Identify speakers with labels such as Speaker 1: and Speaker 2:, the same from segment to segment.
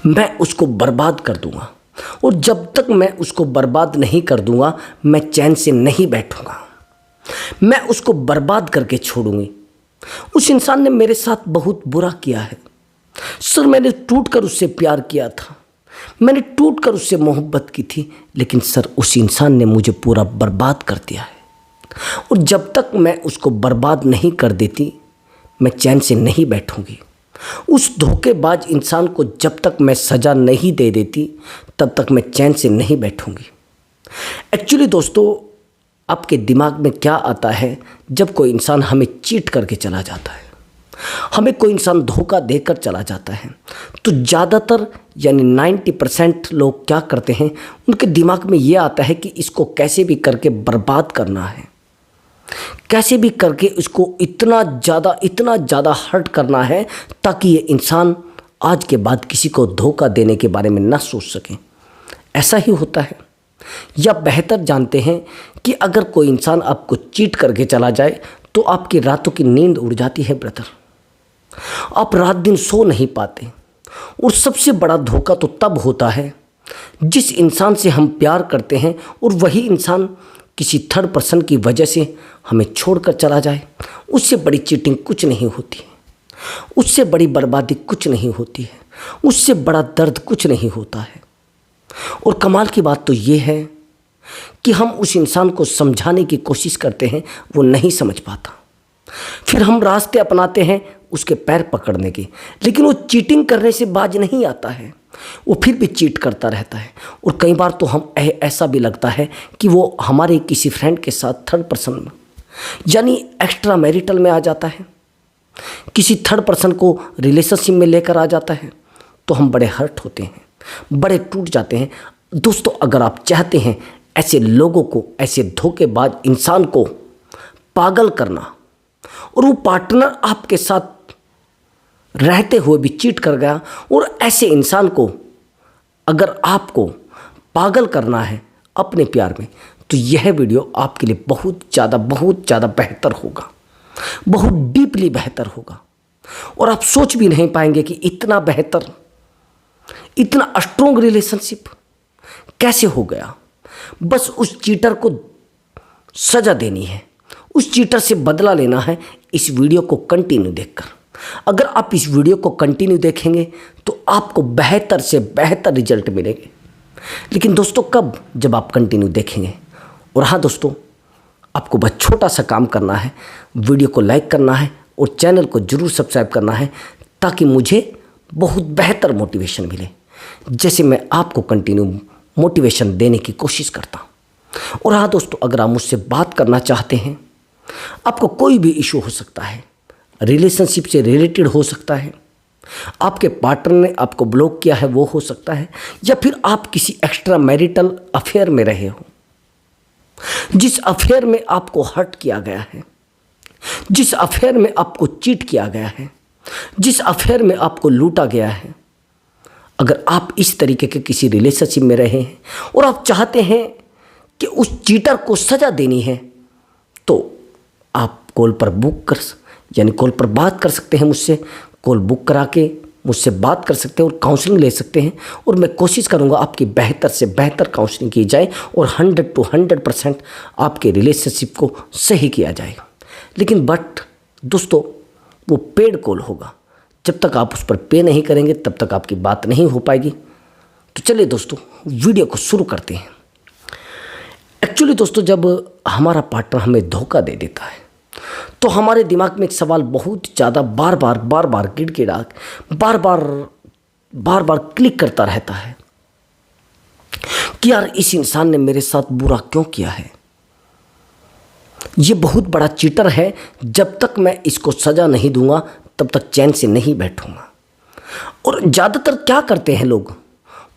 Speaker 1: मैं उसको बर्बाद कर दूंगा, और जब तक मैं उसको बर्बाद नहीं कर दूंगा मैं चैन से नहीं बैठूंगा। मैं उसको बर्बाद करके छोड़ूंगी। उस इंसान ने मेरे साथ बहुत बुरा किया है सर। मैंने टूटकर उससे प्यार किया था, मैंने टूटकर उससे मोहब्बत की थी, लेकिन सर उस इंसान ने मुझे पूरा बर्बाद कर दिया है। और जब तक मैं उसको बर्बाद नहीं कर देती मैं चैन से नहीं बैठूंगी। उस धोखेबाज इंसान को जब तक मैं सज़ा नहीं दे देती तब तक मैं चैन से नहीं बैठूंगी। एक्चुअली दोस्तों, आपके दिमाग में क्या आता है जब कोई इंसान हमें चीट करके चला जाता है, हमें कोई इंसान धोखा देकर चला जाता है, तो ज़्यादातर यानी 90% लोग क्या करते हैं, उनके दिमाग में ये आता है कि इसको कैसे भी करके बर्बाद करना है, कैसे भी करके इसको इतना ज़्यादा हर्ट करना है ताकि ये इंसान आज के बाद किसी को धोखा देने के बारे में ना सोच सके। ऐसा ही होता है, या बेहतर जानते हैं कि अगर कोई इंसान आपको चीट करके चला जाए तो आपकी रातों की नींद उड़ जाती है ब्रदर। आप रात दिन सो नहीं पाते। और सबसे बड़ा धोखा तो तब होता है जिस इंसान से हम प्यार करते हैं और वही इंसान किसी थर्ड पर्सन की वजह से हमें छोड़कर चला जाए। उससे बड़ी चीटिंग कुछ नहीं होती है, उससे बड़ी बर्बादी कुछ नहीं होती है, उससे बड़ा दर्द कुछ नहीं होता है। और कमाल की बात तो ये है कि हम उस इंसान को समझाने की कोशिश करते हैं, वो नहीं समझ पाता। फिर हम रास्ते अपनाते हैं उसके पैर पकड़ने के, लेकिन वो चीटिंग करने से बाज नहीं आता है, वो फिर भी चीट करता रहता है। और कई बार तो हम ऐसा भी लगता है कि वो हमारे किसी फ्रेंड के साथ थर्ड पर्सन में यानी एक्स्ट्रा मैरिटल में आ जाता है, किसी थर्ड पर्सन को रिलेशनशिप में लेकर आ जाता है, तो हम बड़े हर्ट होते हैं, बड़े टूट जाते हैं। दोस्तों, अगर आप चाहते हैं ऐसे लोगों को, ऐसे धोखेबाज इंसान को पागल करना और वो पार्टनर आपके साथ रहते हुए भी चीट कर गया, और ऐसे इंसान को अगर आपको पागल करना है अपने प्यार में, तो यह वीडियो आपके लिए बहुत ज़्यादा बेहतर होगा, बहुत डीपली बेहतर होगा। और आप सोच भी नहीं पाएंगे कि इतना बेहतर, इतना स्ट्रॉन्ग रिलेशनशिप कैसे हो गया। बस उस चीटर को सज़ा देनी है, उस चीटर से बदला लेना है इस वीडियो को कंटिन्यू देखकर। अगर आप इस वीडियो को कंटिन्यू देखेंगे तो आपको बेहतर से बेहतर रिजल्ट मिलेंगे। लेकिन दोस्तों, कब? जब आप कंटिन्यू देखेंगे। और हाँ दोस्तों, आपको बस छोटा सा काम करना है, वीडियो को लाइक करना है और चैनल को ज़रूर सब्सक्राइब करना है, ताकि मुझे बहुत बेहतर मोटिवेशन मिले, जैसे मैं आपको कंटिन्यू मोटिवेशन देने की कोशिश करता हूँ। और हाँ दोस्तों, अगर आप मुझसे बात करना चाहते हैं, आपको कोई भी इशू हो सकता है, रिलेशनशिप से रिलेटेड हो सकता है, आपके पार्टनर ने आपको ब्लॉक किया है वो हो सकता है, या फिर आप किसी एक्स्ट्रा मैरिटल अफेयर में रहे हो, जिस अफेयर में आपको हर्ट किया गया है, जिस अफेयर में आपको चीट किया गया है, जिस अफेयर में आपको लूटा गया है। अगर आप इस तरीके के किसी रिलेशनशिप में रहे हैं और आप चाहते हैं कि उस चीटर को सज़ा देनी है, तो आप कॉल पर कॉल पर बात कर सकते हैं मुझसे, कॉल बुक करा के मुझसे बात कर सकते हैं और काउंसलिंग ले सकते हैं। और मैं कोशिश करूंगा आपकी बेहतर से बेहतर काउंसलिंग की जाए और 100% आपके रिलेशनशिप को सही किया जाएगा। लेकिन बट दोस्तों, वो पेड कॉल होगा, जब तक आप उस पर पे नहीं करेंगे तब तक आपकी बात नहीं हो पाएगी। तो चलिए दोस्तों, वीडियो को शुरू करते हैं। एक्चुअली दोस्तों, जब हमारा पार्टनर हमें धोखा दे देता है तो हमारे दिमाग में एक सवाल बहुत ज़्यादा बार बार गिड़गिड़ा बार बार क्लिक करता रहता है कि यार, इस इंसान ने मेरे साथ बुरा क्यों किया है, ये बहुत बड़ा चीटर है, जब तक मैं इसको सज़ा नहीं दूंगा तब तक चैन से नहीं बैठूंगा। और ज़्यादातर क्या करते हैं लोग,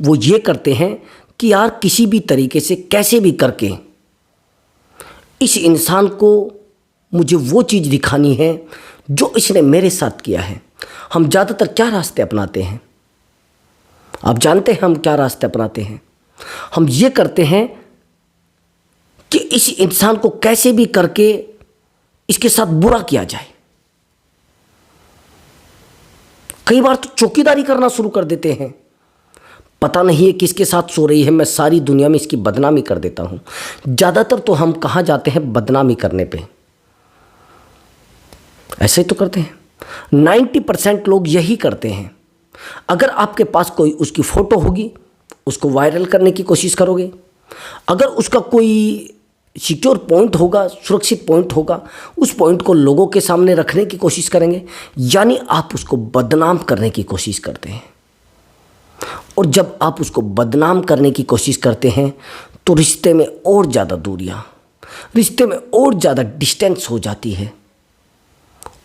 Speaker 1: वो ये करते हैं कि यार किसी भी तरीके से कैसे भी करके इस इंसान को मुझे वो चीज़ दिखानी है जो इसने मेरे साथ किया है। हम ज़्यादातर क्या रास्ते अपनाते हैं, आप जानते हैं हम क्या रास्ते अपनाते हैं? हम ये करते हैं कि इस इंसान को कैसे भी करके इसके साथ बुरा किया जाए। कई बार तो चौकीदारी करना शुरू कर देते हैं पता नहीं है किसके साथ सो रही है, मैं सारी दुनिया में इसकी बदनामी कर देता हूँ। ज़्यादातर तो हम कहाँ जाते हैं बदनामी करने पे, ऐसे ही तो करते हैं। 90% लोग यही करते हैं। अगर आपके पास कोई उसकी फ़ोटो होगी, उसको वायरल करने की कोशिश करोगे। अगर उसका कोई सिक्योर पॉइंट होगा, सुरक्षित पॉइंट होगा, उस पॉइंट को लोगों के सामने रखने की कोशिश करेंगे, यानी आप उसको बदनाम करने की कोशिश करते हैं। और जब आप उसको बदनाम करने की कोशिश करते हैं तो रिश्ते में और ज़्यादा दूरियाँ, रिश्ते में और ज़्यादा डिस्टेंस हो जाती है।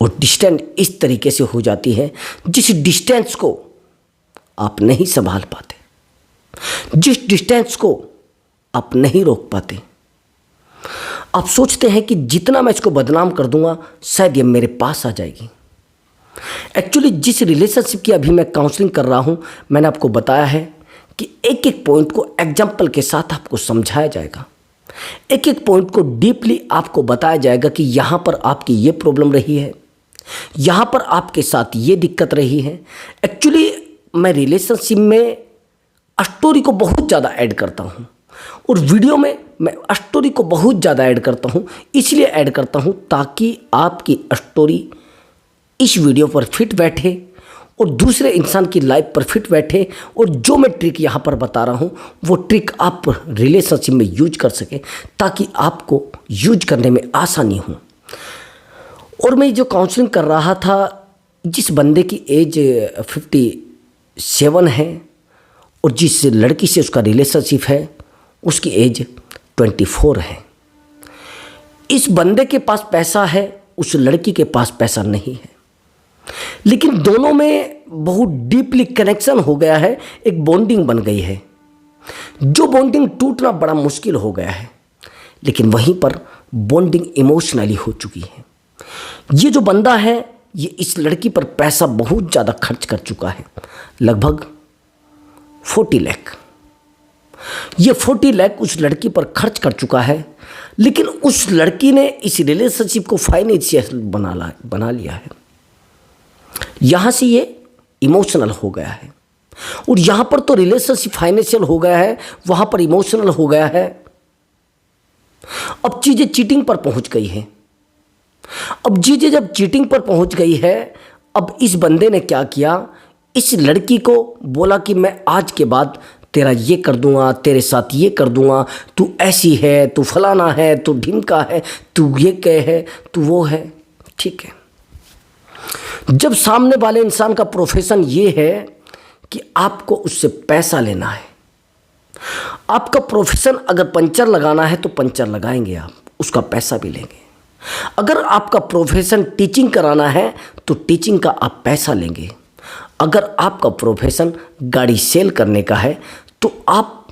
Speaker 1: और डिस्टेंस इस तरीके से हो जाती है जिस डिस्टेंस को आप नहीं संभाल पाते, जिस डिस्टेंस को आप नहीं रोक पाते। आप सोचते हैं कि जितना मैं इसको बदनाम कर दूंगा शायद ये मेरे पास आ जाएगी। एक्चुअली जिस रिलेशनशिप की अभी मैं काउंसलिंग कर रहा हूं, मैंने आपको बताया है कि एक एक पॉइंट को एग्जाम्पल के साथ आपको समझाया जाएगा, एक एक पॉइंट को डीपली आपको बताया जाएगा कि यहाँ पर आपकी ये प्रॉब्लम रही है, यहाँ पर आपके साथ ये दिक्कत रही है। एक्चुअली मैं रिलेशनशिप में स्टोरी को बहुत ज़्यादा ऐड करता हूँ और वीडियो में मैं स्टोरी को बहुत ज़्यादा ऐड करता हूँ। इसलिए ऐड करता हूँ ताकि आपकी स्टोरी इस वीडियो पर फिट बैठे और दूसरे इंसान की लाइफ पर फिट बैठे, और जो मैं ट्रिक यहाँ पर बता रहा हूँ वो ट्रिक आप रिलेशनशिप में यूज कर सकें ताकि आपको यूज करने में आसानी हो। और मैं जो काउंसलिंग कर रहा था, जिस बंदे की एज 57 है और जिस लड़की से उसका रिलेशनशिप है उसकी एज 24 है। इस बंदे के पास पैसा है, उस लड़की के पास पैसा नहीं है, लेकिन दोनों में बहुत डीपली कनेक्शन हो गया है, एक बॉन्डिंग बन गई है। जो बॉन्डिंग टूटना बड़ा मुश्किल हो गया है, लेकिन वहीं पर बॉन्डिंग इमोशनली हो चुकी है। ये जो बंदा है ये इस लड़की पर पैसा बहुत ज़्यादा खर्च कर चुका है, लगभग 40 लाख। ये 40 लाख उस लड़की पर खर्च कर चुका है, लेकिन उस लड़की ने इस रिलेशनशिप को फाइनेंशियल बना लिया है। यहाँ से ये इमोशनल हो गया है, और यहाँ पर तो रिलेशनशिप फाइनेंशियल हो गया है, वहाँ पर इमोशनल हो गया है। अब चीज़ें चीटिंग पर पहुँच गई हैं। अब चीज़ें जब चीटिंग पर पहुँच गई है, अब इस बंदे ने क्या किया, इस लड़की को बोला कि मैं आज के बाद तेरा ये कर दूंगा, तेरे साथ ये कर दूंगा, तू ऐसी है, तू फलाना है, तू ढिमका है, तू ये कह है, तू वो है। ठीक है, जब सामने वाले इंसान का प्रोफेशन ये है कि आपको उससे पैसा लेना है, आपका प्रोफेशन अगर पंचर लगाना है तो पंचर लगाएंगे आप, उसका पैसा भी लेंगे। अगर आपका प्रोफेशन टीचिंग कराना है तो टीचिंग का आप पैसा लेंगे। अगर आपका प्रोफेशन गाड़ी सेल करने का है तो आप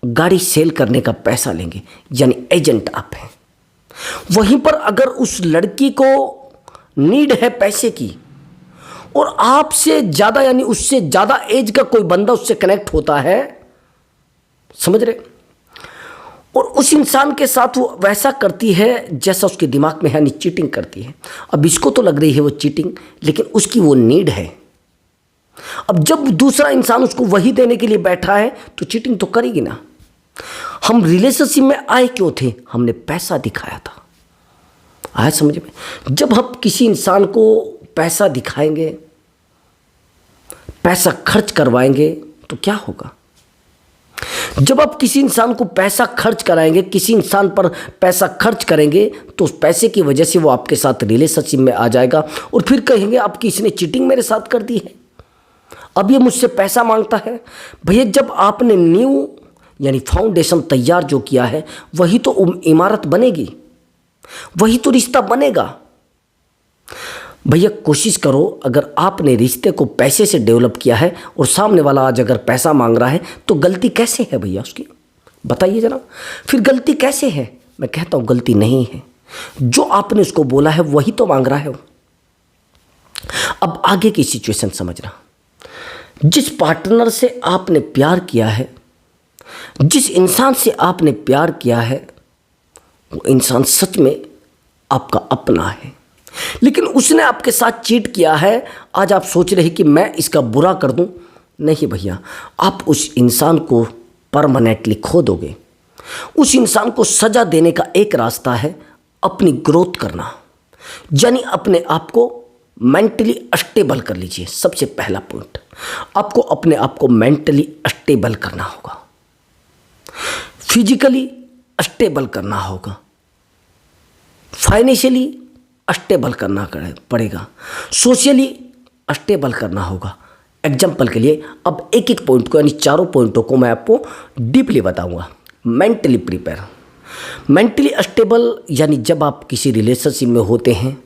Speaker 1: गाड़ी सेल करने का पैसा लेंगे, यानी एजेंट आप हैं। वहीं पर अगर उस लड़की को नीड है पैसे की और आपसे ज़्यादा यानी उससे ज़्यादा एज का कोई बंदा उससे कनेक्ट होता है, समझ रहे, और उस इंसान के साथ वो वैसा करती है जैसा उसके दिमाग में है, यानी चीटिंग करती है। अब इसको तो लग रही है वो चीटिंग, लेकिन उसकी वो नीड है। अब जब दूसरा इंसान उसको वही देने के लिए बैठा है तो चीटिंग तो करेगी ना। हम रिलेशनशिप में आए क्यों थे, हमने पैसा दिखाया था। आया समझ में? जब हम किसी इंसान को पैसा दिखाएंगे, पैसा खर्च करवाएंगे तो क्या होगा? जब आप किसी इंसान को पैसा खर्च कराएंगे, किसी इंसान पर पैसा खर्च करेंगे तो उस पैसे की वजह से वो आपके साथ रिलेशनशिप में आ जाएगा और फिर कहेंगे आप किसी ने चीटिंग मेरे साथ कर दी है, अब ये मुझसे पैसा मांगता है। भैया जब आपने न्यू यानी फाउंडेशन तैयार जो किया है वही तो इमारत बनेगी, वही तो रिश्ता बनेगा। भैया कोशिश करो, अगर आपने रिश्ते को पैसे से डेवलप किया है और सामने वाला आज अगर पैसा मांग रहा है तो गलती कैसे है भैया उसकी, बताइए जरा। फिर गलती कैसे है? मैं कहता हूँ गलती नहीं है, जो आपने उसको बोला है वही तो मांग रहा है वो। अब आगे की सिचुएशन समझना। जिस पार्टनर से आपने प्यार किया है, जिस इंसान से आपने प्यार किया है, वो इंसान सच में आपका अपना है, लेकिन उसने आपके साथ चीट किया है। आज आप सोच रहे कि मैं इसका बुरा कर दूं, नहीं भैया, आप उस इंसान को परमानेंटली खो दोगे। उस इंसान को सज़ा देने का एक रास्ता है अपनी ग्रोथ करना, यानी अपने आप को मेंटली स्टेबल कर लीजिए। सबसे पहला पॉइंट, आपको अपने आप को मेंटली स्टेबल करना होगा, फिजिकली स्टेबल करना होगा, फाइनेंशियली स्टेबल करना पड़ेगा, सोशली स्टेबल करना होगा। एग्जाम्पल के लिए अब एक एक पॉइंट को, यानी चारों पॉइंटों को मैं आपको डीपली बताऊंगा। मेंटली प्रिपेयर, मेंटली स्टेबल यानी जब आप किसी रिलेशनशिप में होते हैं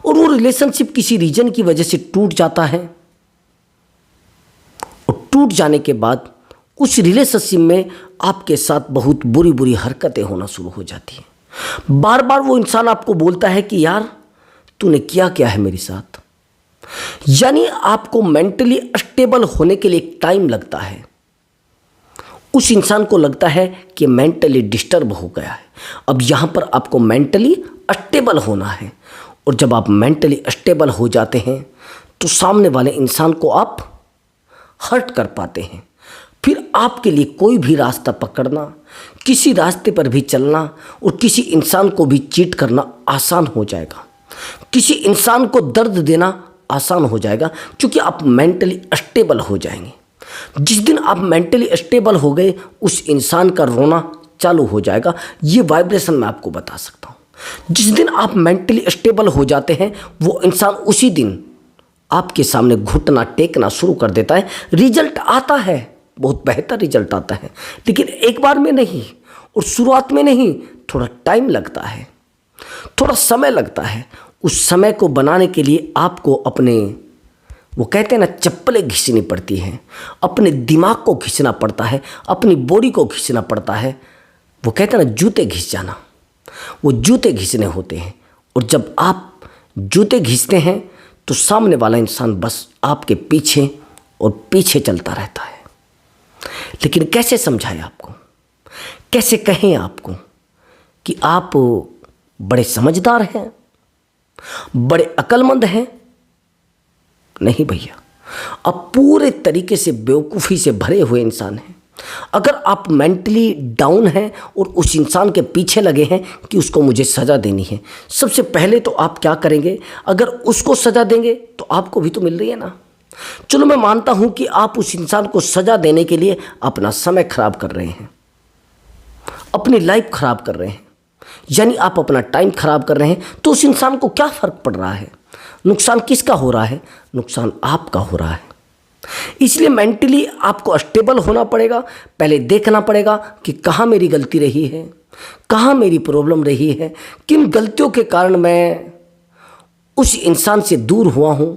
Speaker 1: और वो रिलेशनशिप किसी रीजन की वजह से टूट जाता है, और टूट जाने के बाद उस रिलेशनशिप में आपके साथ बहुत बुरी बुरी हरकतें होना शुरू हो जाती हैं। बार बार वो इंसान आपको बोलता है कि यार तूने किया क्या है मेरे साथ। यानी आपको मेंटली स्टेबल होने के लिए एक टाइम लगता है। उस इंसान को लगता है कि मेंटली डिस्टर्ब हो गया है। अब यहाँ पर आपको मेंटली स्टेबल होना है, और जब आप मेंटली स्टेबल हो जाते हैं तो सामने वाले इंसान को आप हर्ट कर पाते हैं। फिर आपके लिए कोई भी रास्ता पकड़ना, किसी रास्ते पर भी चलना और किसी इंसान को भी चीट करना आसान हो जाएगा। किसी इंसान को दर्द देना आसान हो जाएगा, क्योंकि आप मेंटली स्टेबल हो जाएंगे। जिस दिन आप मेंटली स्टेबल हो गए, उस इंसान का रोना चालू हो जाएगा। ये वाइब्रेशन मैं आपको बता सकता हूँ। जिस दिन आप मेंटली स्टेबल हो जाते हैं, वो इंसान उसी दिन आपके सामने घुटना टेकना शुरू कर देता है। रिजल्ट आता है, बहुत बेहतर रिजल्ट आता है, लेकिन एक बार में नहीं और शुरुआत में नहीं, थोड़ा टाइम लगता है, थोड़ा समय लगता है। उस समय को बनाने के लिए आपको अपने, वो कहते हैं ना, चप्पलें घिसनी पड़ती हैं, अपने दिमाग को घिसना पड़ता है, अपनी बॉडी को घिसना पड़ता है। वो कहते हैं ना, जूते घिस जाना, वो जूते घिसने होते हैं। और जब आप जूते घिसते हैं तो सामने वाला इंसान बस आपके पीछे और पीछे चलता रहता है। लेकिन कैसे समझाएं आपको, कैसे कहें आपको कि आप बड़े समझदार हैं, बड़े अक्लमंद हैं? नहीं भैया, आप पूरे तरीके से बेवकूफ़ी से भरे हुए इंसान हैं। अगर आप मेंटली डाउन हैं और उस इंसान के पीछे लगे हैं कि उसको मुझे सज़ा देनी है, सबसे पहले तो आप क्या करेंगे? अगर उसको सज़ा देंगे तो आपको भी तो मिल रही है ना। चलो मैं मानता हूं कि आप उस इंसान को सज़ा देने के लिए अपना समय खराब कर रहे हैं, अपनी लाइफ खराब कर रहे हैं, यानी आप अपना टाइम खराब कर रहे हैं। तो उस इंसान को क्या फ़र्क पड़ रहा है? नुकसान किसका हो रहा है? नुकसान आपका हो रहा है। इसलिए मेंटली आपको स्टेबल होना पड़ेगा। पहले देखना पड़ेगा कि कहाँ मेरी गलती रही है, कहाँ मेरी प्रॉब्लम रही है, किन गलतियों के कारण मैं उस इंसान से दूर हुआ हूँ,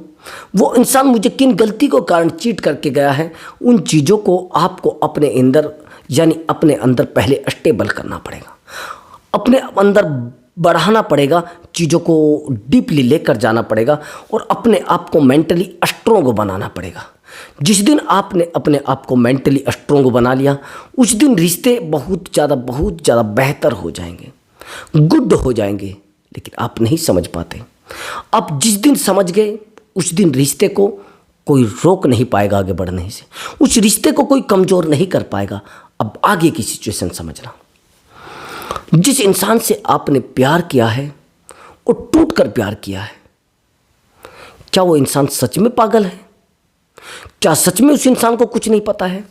Speaker 1: वो इंसान मुझे किन गलती को कारण चीट करके गया है। उन चीज़ों को आपको अपने अंदर, यानी अपने अंदर पहले स्टेबल करना पड़ेगा, अपने अंदर बढ़ाना पड़ेगा, चीज़ों को डीपली लेकर जाना पड़ेगा और अपने आप को मेंटली स्ट्रोंग बनाना पड़ेगा। जिस दिन आपने अपने आप को मेंटली स्ट्रोंग बना लिया, उस दिन रिश्ते बहुत ज़्यादा बेहतर हो जाएंगे, गुड हो जाएंगे। लेकिन आप नहीं समझ पाते। आप जिस दिन समझ गए, उस दिन रिश्ते को कोई रोक नहीं पाएगा आगे बढ़ने से, उस रिश्ते को कोई कमज़ोर नहीं कर पाएगा। अब आगे की सिचुएशन समझना। जिस इंसान से आपने प्यार किया है और टूट कर प्यार किया है, क्या वो इंसान सच में पागल है? क्या सच में उस इंसान को कुछ नहीं पता है?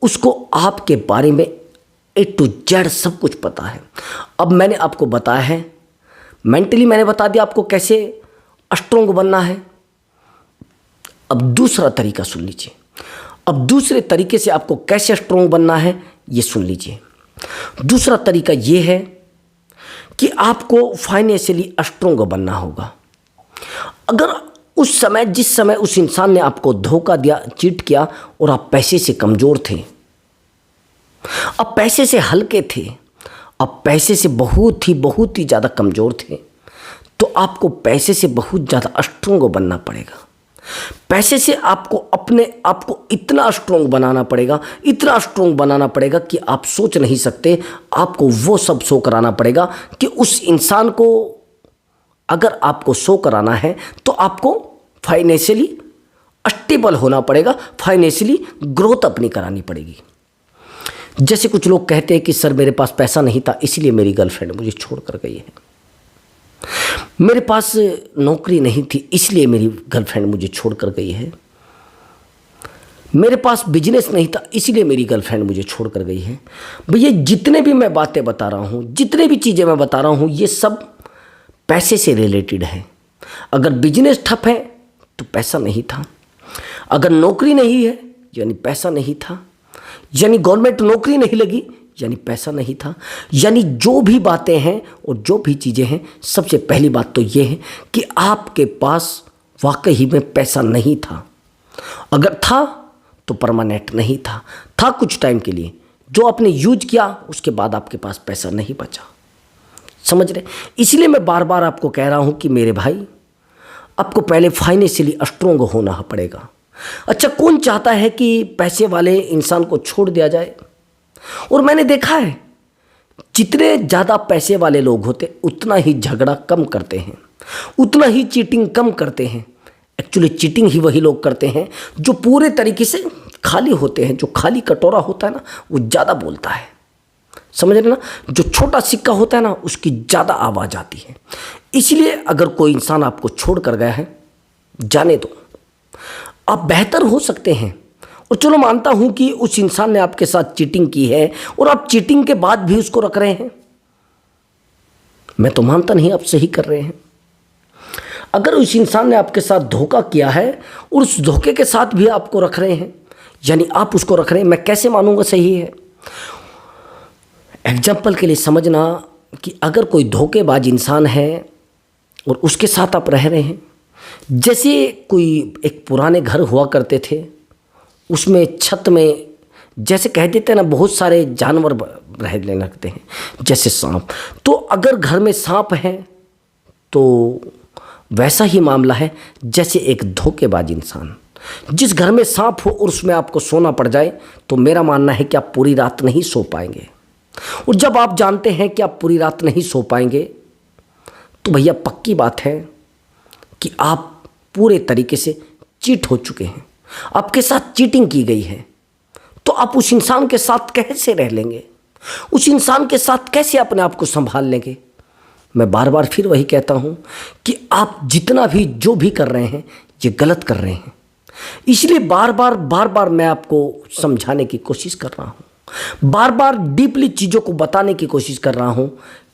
Speaker 1: उसको आपके बारे में A to Z सब कुछ पता है। अब मैंने आपको बताया है, मेंटली मैंने बता दिया आपको कैसे स्ट्रोंग बनना है। अब दूसरा तरीका सुन लीजिए। अब दूसरे तरीके से आपको कैसे स्ट्रोंग बनना है ये सुन लीजिए। दूसरा तरीका ये है कि आपको फाइनेंशियली स्ट्रोंग बनना होगा। अगर उस समय, जिस समय उस इंसान ने आपको धोखा दिया, चीट किया और आप पैसे से कमज़ोर थे, आप पैसे से हल्के थे, आप पैसे से बहुत ही ज़्यादा कमज़ोर थे, तो आपको पैसे से बहुत ज़्यादा स्ट्रोंग बनना पड़ेगा। पैसे से आपको अपने आप को इतना स्ट्रोंग बनाना पड़ेगा, इतना स्ट्रोंग बनाना पड़ेगा कि आप सोच नहीं सकते। आपको वो सब शो कराना पड़ेगा कि उस इंसान को अगर आपको शो कराना है तो आपको फाइनेंशियली स्टेबल होना पड़ेगा, फाइनेंशियली ग्रोथ अपनी करानी पड़ेगी। जैसे कुछ लोग कहते हैं कि सर मेरे पास पैसा नहीं था इसलिए मेरी गर्लफ्रेंड मुझे छोड़ कर गई है, मेरे पास नौकरी नहीं थी इसलिए मेरी गर्लफ्रेंड मुझे छोड़ कर गई है, मेरे पास बिजनेस नहीं था इसीलिए मेरी गर्लफ्रेंड मुझे छोड़ कर गई है। भैया जितने भी मैं बातें बता रहा हूँ, जितने भी चीज़ें मैं बता रहा हूँ, ये सब पैसे से रिलेटेड है। अगर बिजनेस ठप है तो पैसा नहीं था, अगर नौकरी नहीं है यानी पैसा नहीं था, यानी गवर्नमेंट नौकरी नहीं लगी यानी पैसा नहीं था। यानी जो भी बातें हैं और जो भी चीज़ें हैं, सबसे पहली बात तो ये है कि आपके पास वाकई में पैसा नहीं था। अगर था तो परमानेंट नहीं था, था कुछ टाइम के लिए, जो आपने यूज किया उसके बाद आपके पास पैसा नहीं बचा। समझ रहे? इसलिए मैं बार बार आपको कह रहा हूं कि मेरे भाई, आपको पहले फाइनेंशियली स्ट्रोंग होना पड़ेगा। अच्छा, कौन चाहता है कि पैसे वाले इंसान को छोड़ दिया जाए? और मैंने देखा है जितने ज़्यादा पैसे वाले लोग होते उतना ही झगड़ा कम करते हैं, उतना ही चीटिंग कम करते हैं। एक्चुअली चीटिंग ही वही लोग करते हैं जो पूरे तरीके से खाली होते हैं। जो खाली कटोरा होता है ना, वो ज़्यादा बोलता है। समझ रहे ना? जो छोटा सिक्का होता है ना, उसकी ज़्यादा आवाज़ आती है। इसलिए अगर कोई इंसान आपको छोड़ कर गया है, जाने दो, आप बेहतर हो सकते हैं। और चलो मानता हूं कि उस इंसान ने आपके साथ चीटिंग की है और आप चीटिंग के बाद भी उसको रख रहे हैं, मैं तो मानता नहीं आप सही कर रहे हैं। अगर उस इंसान ने आपके साथ धोखा किया है और उस धोखे के साथ भी आपको रख रहे हैं, यानी आप उसको रख रहे हैं, मैं कैसे मानूंगा सही है? एग्जाम्पल के लिए समझना कि अगर कोई धोखेबाज इंसान है और उसके साथ आप रह रहे हैं, जैसे कोई एक पुराने घर हुआ करते थे, उसमें छत में जैसे कह देते हैं ना, बहुत सारे जानवर रहने लगते हैं, जैसे सांप। तो अगर घर में सांप है तो वैसा ही मामला है जैसे एक धोखेबाज इंसान। जिस घर में सांप हो और उसमें आपको सोना पड़ जाए तो मेरा मानना है कि आप पूरी रात नहीं सो पाएंगे। और जब आप जानते हैं कि आप पूरी रात नहीं सो पाएंगे तो भैया पक्की बात है कि आप पूरे तरीके से चीट हो चुके हैं, आपके साथ चीटिंग की गई है। तो आप उस इंसान के साथ कैसे रह लेंगे? उस इंसान के साथ कैसे अपने आप को संभाल लेंगे? मैं बार बार फिर वही कहता हूं कि आप जितना भी जो भी कर रहे हैं ये गलत कर रहे हैं। इसलिए बार बार मैं आपको समझाने की कोशिश कर रहा हूं, बार बार डीपली चीज़ों को बताने की कोशिश कर रहा हूं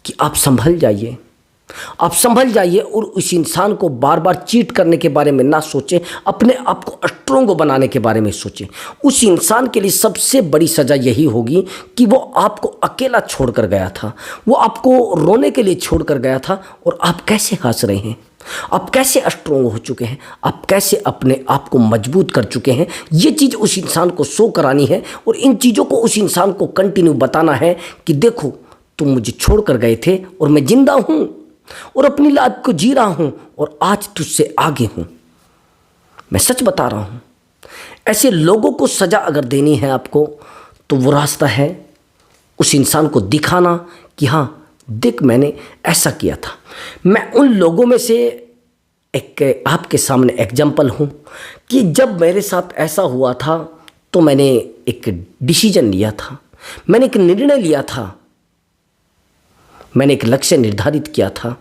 Speaker 1: कि आप संभल जाइए, आप संभल जाइए और उस इंसान को बार बार चीट करने के बारे में ना सोचें, अपने आप को स्ट्रोंग बनाने के बारे में सोचें। उस इंसान के लिए सबसे बड़ी सज़ा यही होगी कि वो आपको अकेला छोड़ कर गया था, वो आपको रोने के लिए छोड़ कर गया था, और आप कैसे हंस रहे हैं, आप कैसे स्ट्रोंग हो चुके हैं, आप कैसे अपने आप को मजबूत कर चुके हैं। ये चीज़ उस इंसान को शो करानी है और इन चीज़ों को उस इंसान को कंटिन्यू बताना है कि देखो तुम मुझे छोड़ कर गए थे और मैं जिंदा हूँ और अपनी लाइफ को जी रहा हूं और आज तुझसे आगे हूं। मैं सच बता रहा हूं। ऐसे लोगों को सजा अगर देनी है आपको तो वो रास्ता है उस इंसान को दिखाना कि हाँ देख मैंने ऐसा किया था। मैं उन लोगों में से एक आपके सामने एग्जाम्पल हूं कि जब मेरे साथ ऐसा हुआ था तो मैंने एक डिसीजन लिया था, मैंने एक निर्णय लिया था, मैंने एक लक्ष्य निर्धारित किया था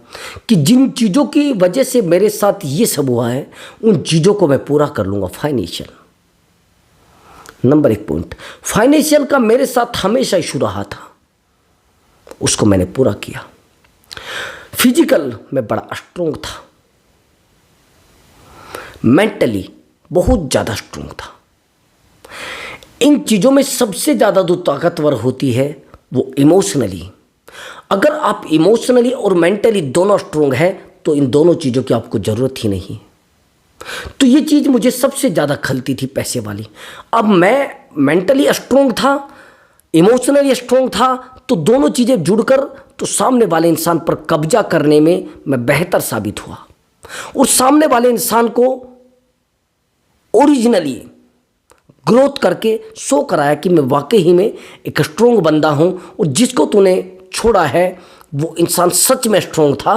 Speaker 1: कि जिन चीज़ों की वजह से मेरे साथ ये सब हुआ है उन चीज़ों को मैं पूरा कर लूँगा। फाइनेंशियल नंबर 1 पॉइंट, फाइनेंशियल का मेरे साथ हमेशा इशू रहा था, उसको मैंने पूरा किया। फिजिकल में बड़ा स्ट्रोंग था, मेंटली बहुत ज़्यादा स्ट्रोंग था। इन चीज़ों में सबसे ज़्यादा जो ताकतवर होती है वो इमोशनली। अगर आप इमोशनली और मेंटली दोनों स्ट्रोंग हैं तो इन दोनों चीज़ों की आपको ज़रूरत ही नहीं। तो ये चीज़ मुझे सबसे ज़्यादा खलती थी पैसे वाली। अब मैं मेंटली स्ट्रोंग था, इमोशनली स्ट्रोंग था, तो दोनों चीज़ें जुड़कर तो सामने वाले इंसान पर कब्जा करने में मैं बेहतर साबित हुआ और सामने वाले इंसान को ओरिजिनली ग्रोथ करके शो कराया कि मैं वाकई ही में एक स्ट्रोंग बंदा हूँ और जिसको तूने छोड़ा है वो इंसान सच में स्ट्रोंग था,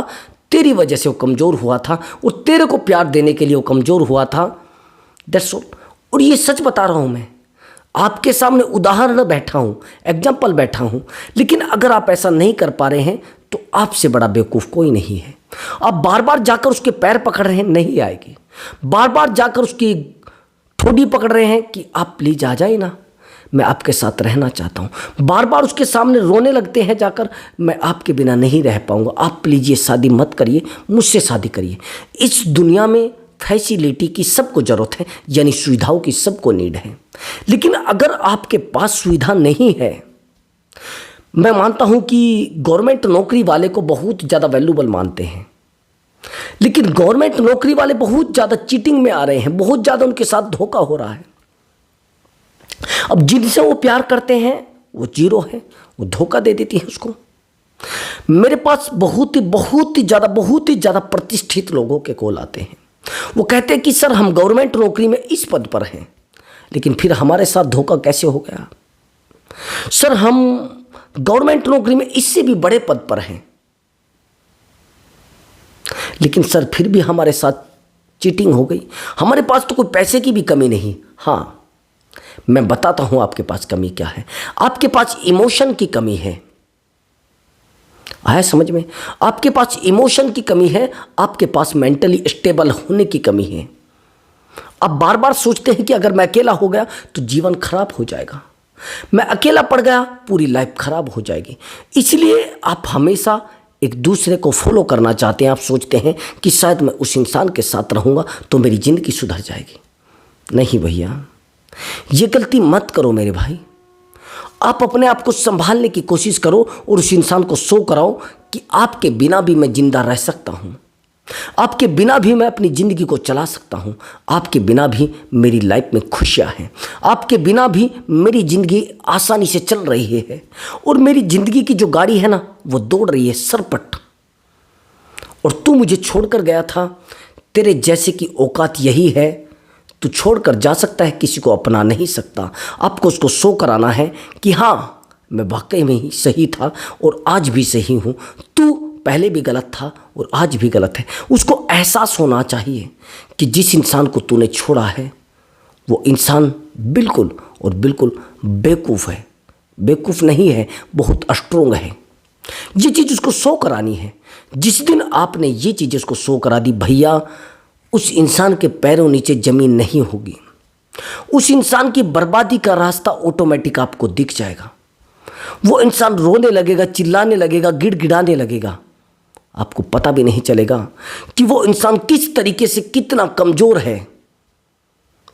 Speaker 1: तेरी वजह से वो कमज़ोर हुआ था और तेरे को प्यार देने के लिए वो कमज़ोर हुआ था। That's all. और ये सच बता रहा हूँ, मैं आपके सामने उदाहरण बैठा हूँ, एग्जाम्पल बैठा हूँ। लेकिन अगर आप ऐसा नहीं कर पा रहे हैं तो आपसे बड़ा बेवकूफ़ कोई नहीं है। आप बार बार जाकर उसके पैर पकड़ रहे हैं, नहीं आएगी। बार बार जाकर उसकी ठोडी पकड़ रहे हैं कि आप प्लीज आ जाइए ना, मैं आपके साथ रहना चाहता हूँ। बार बार उसके सामने रोने लगते हैं जाकर, मैं आपके बिना नहीं रह पाऊँगा, आप प्लीज ये शादी मत करिए, मुझसे शादी करिए। इस दुनिया में फैसिलिटी की सबको ज़रूरत है, यानी सुविधाओं की सबको नीड है। लेकिन अगर आपके पास सुविधा नहीं है, मैं मानता हूं कि गवर्नमेंट नौकरी वाले को बहुत ज़्यादा वैल्यूबल मानते हैं, लेकिन गवर्नमेंट नौकरी वाले बहुत ज़्यादा चीटिंग में आ रहे हैं, बहुत ज़्यादा उनके साथ धोखा हो रहा है। अब जिनसे वो प्यार करते हैं वो जीरो है, वो धोखा दे देती है उसको। मेरे पास बहुत ही ज़्यादा प्रतिष्ठित लोगों के कॉल आते हैं। वो कहते हैं कि सर हम गवर्नमेंट नौकरी में इस पद पर हैं, लेकिन फिर हमारे साथ धोखा कैसे हो गया। सर हम गवर्नमेंट नौकरी में इससे भी बड़े पद पर हैं, लेकिन सर फिर भी हमारे साथ चीटिंग हो गई। हमारे पास तो कोई पैसे की भी कमी नहीं। हाँ, मैं बताता हूं आपके पास कमी क्या है। आपके पास इमोशन की कमी है। आया समझ में? आपके पास इमोशन की कमी है, आपके पास मेंटली स्टेबल होने की कमी है। आप बार बार सोचते हैं कि अगर मैं अकेला हो गया तो जीवन खराब हो जाएगा, मैं अकेला पड़ गया पूरी लाइफ खराब हो जाएगी। इसलिए आप हमेशा एक दूसरे को फॉलो करना चाहते हैं। आप सोचते हैं कि शायद मैं उस इंसान के साथ रहूँगा तो मेरी ज़िंदगी सुधर जाएगी। नहीं भैया, ये गलती मत करो मेरे भाई। आप अपने आप को संभालने की कोशिश करो और उस इंसान को शो कराओ कि आपके बिना भी मैं जिंदा रह सकता हूँ, आपके बिना भी मैं अपनी ज़िंदगी को चला सकता हूँ, आपके बिना भी मेरी लाइफ में खुशियाँ हैं, आपके बिना भी मेरी ज़िंदगी आसानी से चल रही है और मेरी ज़िंदगी की जो गाड़ी है ना वो दौड़ रही है सरपट। और तू मुझे छोड़कर गया था, तेरे जैसे की औकात यही है, तू छोड़कर जा सकता है, किसी को अपना नहीं सकता। आपको उसको शो कराना है कि हाँ मैं वाकई में ही सही था और आज भी सही हूँ, तू पहले भी गलत था और आज भी गलत है। उसको एहसास होना चाहिए कि जिस इंसान को तूने छोड़ा है वो इंसान बिल्कुल और बिल्कुल बेवकूफ़ है, बेवकूफ़ नहीं है, बहुत स्ट्रोंग है। ये चीज़ उसको शो करानी है। जिस दिन आपने ये चीज़ उसको शो करा दी भैया, उस इंसान के पैरों नीचे ज़मीन नहीं होगी। उस इंसान की बर्बादी का रास्ता ऑटोमेटिक आपको दिख जाएगा। वो इंसान रोने लगेगा, चिल्लाने लगेगा, गिड़गिड़ाने लगेगा। आपको पता भी नहीं चलेगा कि वो इंसान किस तरीके से कितना कमज़ोर है।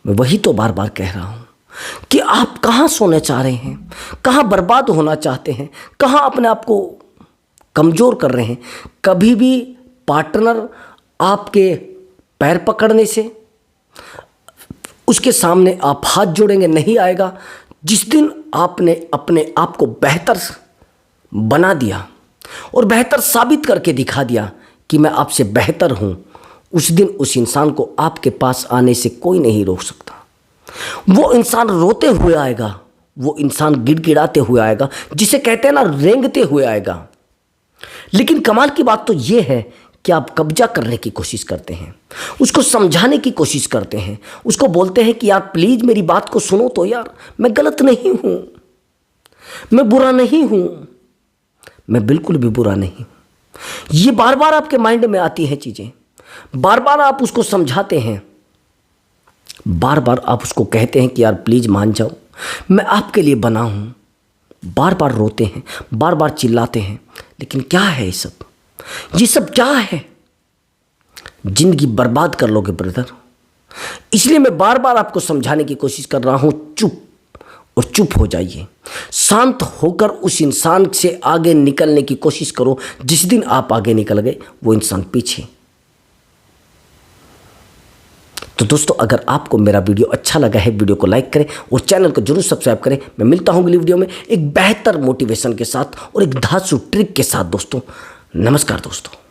Speaker 1: मैं वही तो बार बार कह रहा हूँ कि आप कहाँ सोना चाह रहे हैं, कहाँ बर्बाद होना चाहते हैं, कहाँ अपने आप को कमज़ोर कर रहे हैं। कभी भी पार्टनर आपके पैर पकड़ने से, उसके सामने आप हाथ जोड़ेंगे नहीं आएगा। जिस दिन आपने अपने आप को बेहतर बना दिया और बेहतर साबित करके दिखा दिया कि मैं आपसे बेहतर हूँ, उस दिन उस इंसान को आपके पास आने से कोई नहीं रोक सकता। वो इंसान रोते हुए आएगा, वो इंसान गिड़गिड़ाते हुए आएगा, जिसे कहते हैं ना रेंगते हुए आएगा। लेकिन कमाल की बात तो ये है कि आप कब्जा करने की कोशिश करते हैं, उसको समझाने की कोशिश करते हैं, उसको बोलते हैं कि यार प्लीज़ मेरी बात को सुनो तो यार, मैं गलत नहीं हूँ, मैं बुरा नहीं हूँ, मैं बिल्कुल भी बुरा नहीं। ये बार बार आपके माइंड में आती हैं चीज़ें, बार बार आप उसको समझाते हैं, बार बार आप उसको कहते हैं कि यार प्लीज़ मान जाओ, मैं आपके लिए बना हूँ। बार बार रोते हैं, बार बार चिल्लाते हैं, लेकिन क्या है ये सब क्या है? जिंदगी बर्बाद कर लोगे ब्रदर। इसलिए मैं बार बार आपको समझाने की कोशिश कर रहा हूं, चुप हो जाइए, शांत होकर उस इंसान से आगे निकलने की कोशिश करो। जिस दिन आप आगे निकल गए वो इंसान पीछे। तो दोस्तों, अगर आपको मेरा वीडियो अच्छा लगा है, वीडियो को लाइक करें और चैनल को जरूर सब्सक्राइब करें। मैं मिलता हूं अगली वीडियो में एक बेहतर मोटिवेशन के साथ और एक धांसू ट्रिक के साथ। दोस्तों नमस्कार दोस्तों।